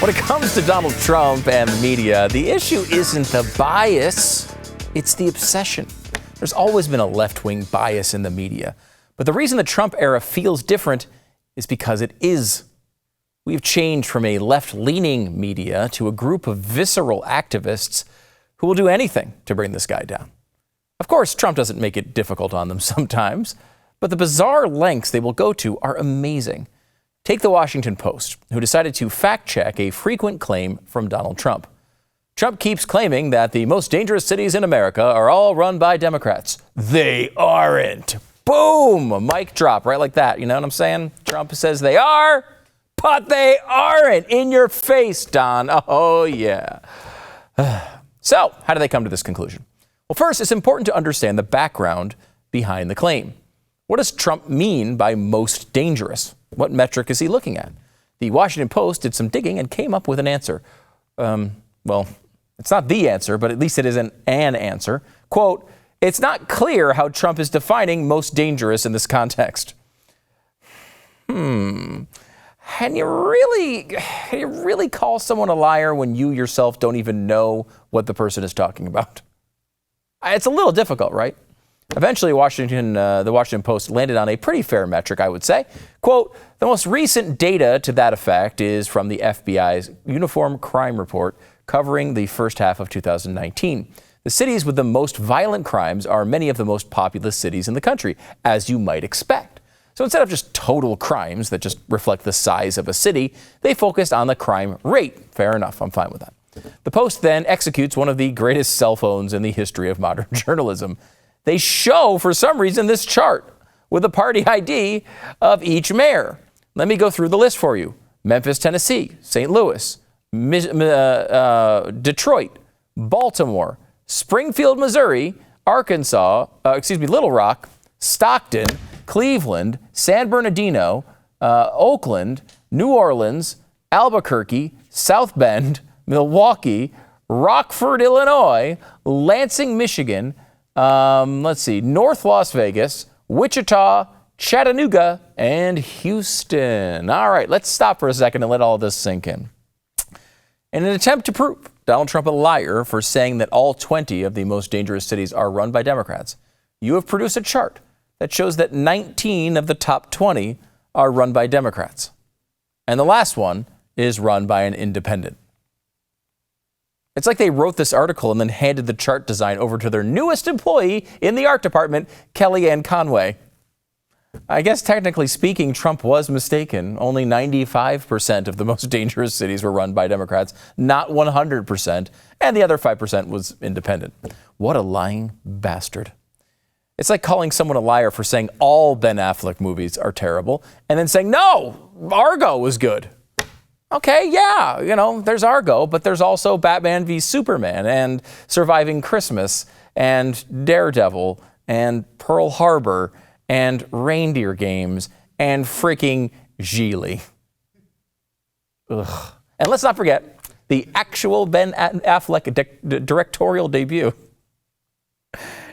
When it comes to Donald Trump and the media, the issue isn't the bias, it's the obsession. There's always been a left-wing bias in the media. But the reason the Trump era feels different is because it is. We've changed from a left-leaning media to a group of visceral activists who will do anything to bring this guy down. Of course, Trump doesn't make it difficult on them sometimes, but the bizarre lengths they will go to are amazing. Take the Washington Post, who decided to fact-check a frequent claim from Donald Trump. Trump keeps claiming that the most dangerous cities in America are all run by Democrats. They aren't. Boom! Mic drop, right like that. You know what I'm saying? Trump says they are, but they aren't. In your face, Don. Oh, yeah. So, how do they come to this conclusion? Well, first, it's important to understand the background behind the claim. What does Trump mean by most dangerous? What metric is he looking at? The Washington Post did some digging and came up with an answer. Well, it's not the answer, but at least it is an answer. Quote, it's not clear how Trump is defining most dangerous in this context. Can you really call someone a liar when you yourself don't even know what the person is talking about? It's a little difficult, right? Eventually, the Washington Post landed on a pretty fair metric, I would say. Quote, the most recent data to that effect is from the FBI's Uniform Crime Report covering the first half of 2019. The cities with the most violent crimes are many of the most populous cities in the country, as you might expect. So instead of just total crimes that just reflect the size of a city, they focused on the crime rate. Fair enough, I'm fine with that. The Post then executes one of the greatest cell phones in the history of modern journalism. They show, for some reason, this chart with the party ID of each mayor. Let me go through the list for you. Memphis, Tennessee, St. Louis, Detroit, Baltimore, Springfield, Missouri, Arkansas, Little Rock, Stockton, Cleveland, San Bernardino, Oakland, New Orleans, Albuquerque, South Bend, Milwaukee, Rockford, Illinois, Lansing, Michigan, North Las Vegas, Wichita, Chattanooga, and Houston. All right, let's stop for a second and let all of this sink in. In an attempt to prove Donald Trump a liar for saying that all 20 of the most dangerous cities are run by Democrats, you have produced a chart that shows that 19 of the top 20 are run by Democrats. And the last one is run by an independent. It's like they wrote this article and then handed the chart design over to their newest employee in the art department, Kellyanne Conway. I guess technically speaking, Trump was mistaken. Only 95% of the most dangerous cities were run by Democrats, not 100%, and the other 5% was independent. What a lying bastard. It's like calling someone a liar for saying all Ben Affleck movies are terrible and then saying, no, Argo was good. Okay, yeah, there's Argo, but there's also Batman v Superman and Surviving Christmas and Daredevil and Pearl Harbor and Reindeer Games and freaking Geely. Ugh. And let's not forget the actual Ben Affleck directorial debut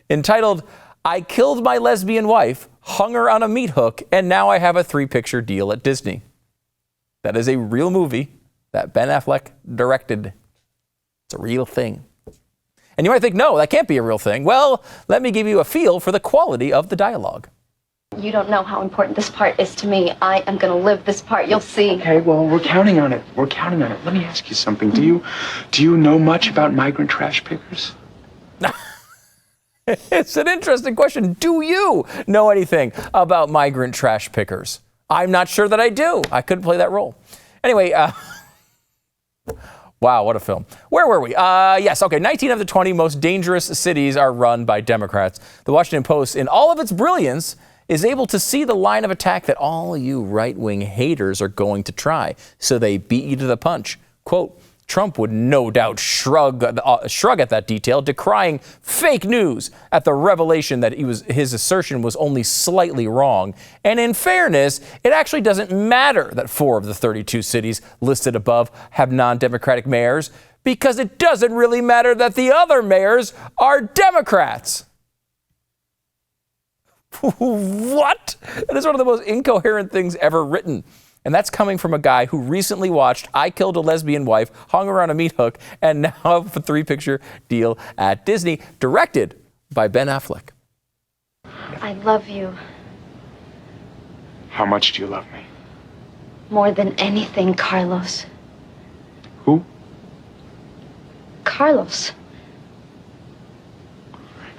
entitled, I Killed My Lesbian Wife, Hung Her on a Meat Hook, and Now I Have a 3-Picture Deal at Disney. That is a real movie that Ben Affleck directed. It's a real thing. And you might think, no, that can't be a real thing. Well, let me give you a feel for the quality of the dialogue. You don't know how important this part is to me. I am going to live this part. You'll see. Okay, well, we're counting on it. We're counting on it. Let me ask you something. Do you know much about migrant trash pickers? It's an interesting question. Do you know anything about migrant trash pickers? I'm not sure that I do. I couldn't play that role. Anyway, wow, what a film. Where were we? Yes, okay, 19 of the 20 most dangerous cities are run by Democrats. The Washington Post, in all of its brilliance, is able to see the line of attack that all you right-wing haters are going to try. So they beat you to the punch. Quote, Trump would no doubt shrug at that detail, decrying fake news at the revelation that his assertion was only slightly wrong. And in fairness, it actually doesn't matter that 4 of the 32 cities listed above have non-Democratic mayors, because it doesn't really matter that the other mayors are Democrats. What? That is one of the most incoherent things ever written. And that's coming from a guy who recently watched I Killed a Lesbian Wife, hung around a meat hook, and now have a 3-picture deal at Disney, directed by Ben Affleck. I love you How much do you love me? more than anything, Carlos. Who? Carlos.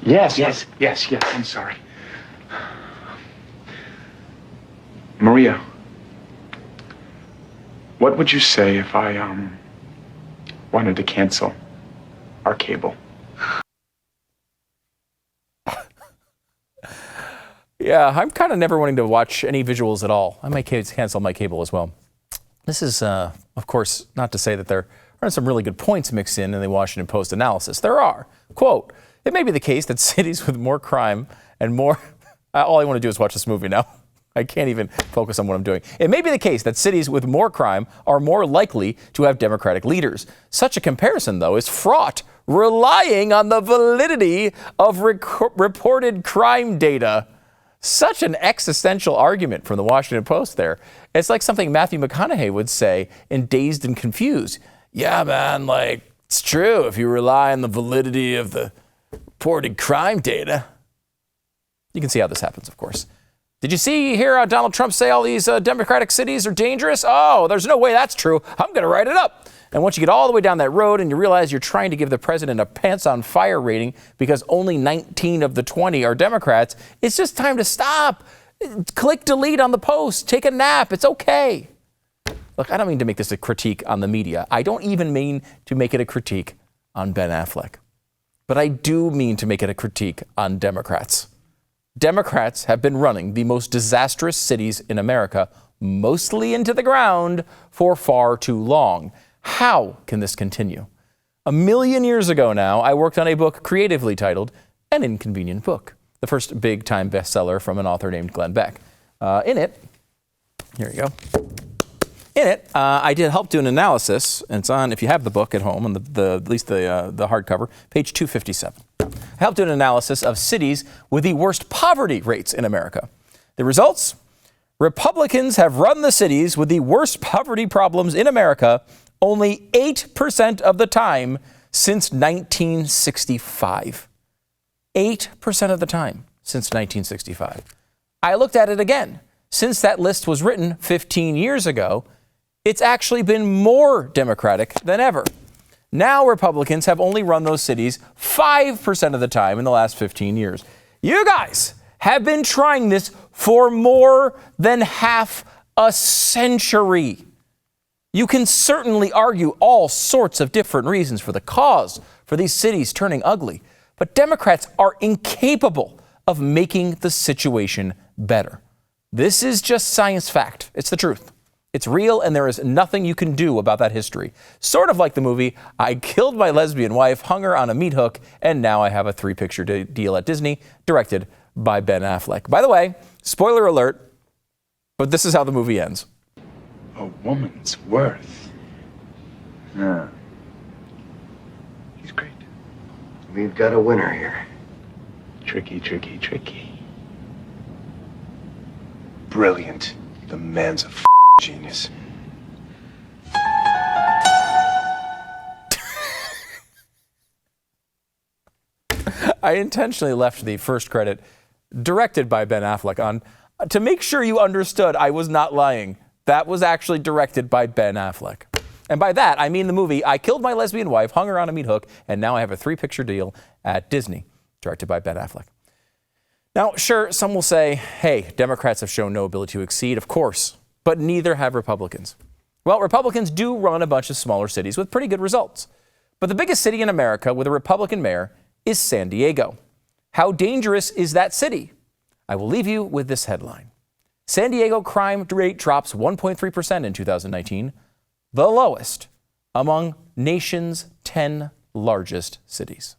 Yes. I'm sorry. Maria, what would you say if I, wanted to cancel our cable? Yeah, I'm kind of never wanting to watch any visuals at all. I might cancel my cable as well. This is, of course, not to say that there aren't some really good points mixed in the Washington Post analysis. There are. Quote, it may be the case that cities with more crime and more... all I want to do is watch this movie now. I can't even focus on what I'm doing. It may be the case that cities with more crime are more likely to have Democratic leaders. Such a comparison, though, is fraught, relying on the validity of reported crime data. Such an existential argument from the Washington Post there. It's like something Matthew McConaughey would say in Dazed and Confused. Yeah, man, like, it's true if you rely on the validity of the reported crime data. You can see how this happens, of course. Did you hear Donald Trump say all these Democratic cities are dangerous? Oh, there's no way that's true. I'm going to write it up. And once you get all the way down that road and you realize you're trying to give the president a pants on fire rating because only 19 of the 20 are Democrats, it's just time to stop. Click delete on the post. Take a nap. It's okay. Look, I don't mean to make this a critique on the media. I don't even mean to make it a critique on Ben Affleck. But I do mean to make it a critique on Democrats. Democrats have been running the most disastrous cities in America, mostly into the ground, for far too long. How can this continue? 1,000,000 years ago now, I worked on a book creatively titled An Inconvenient Book, the first big-time bestseller from an author named Glenn Beck. In it, here you go. In it, I did help do an analysis, and it's on, if you have the book at home, on at least the hardcover, page 257. I helped do an analysis of cities with the worst poverty rates in America. The results? Republicans have run the cities with the worst poverty problems in America only 8% of the time since 1965. 8% of the time since 1965. I looked at it again. Since that list was written 15 years ago, it's actually been more Democratic than ever. Now Republicans have only run those cities 5% of the time in the last 15 years. You guys have been trying this for more than half a century. You can certainly argue all sorts of different reasons for the cause for these cities turning ugly, but Democrats are incapable of making the situation better. This is just science fact. It's the truth. It's real, and there is nothing you can do about that history. Sort of like the movie, I Killed My Lesbian Wife, hung her on a meat hook, and now I have a 3-picture deal at Disney, directed by Ben Affleck. By the way, spoiler alert, but this is how the movie ends. A woman's worth. Yeah. He's great. We've got a winner here. Tricky, tricky, tricky. Brilliant. The man's a genius. I intentionally left the first credit directed by Ben Affleck on to make sure you understood I was not lying. That was actually directed by Ben Affleck. And by that, I mean the movie I Killed My Lesbian Wife, hung her on a meat hook, and now I have a 3-picture deal at Disney, directed by Ben Affleck. Now, sure, some will say, hey, Democrats have shown no ability to exceed, of course, but neither have Republicans. Well, Republicans do run a bunch of smaller cities with pretty good results. But the biggest city in America with a Republican mayor is San Diego. How dangerous is that city? I will leave you with this headline. San Diego crime rate drops 1.3% in 2019, the lowest among nation's 10 largest cities.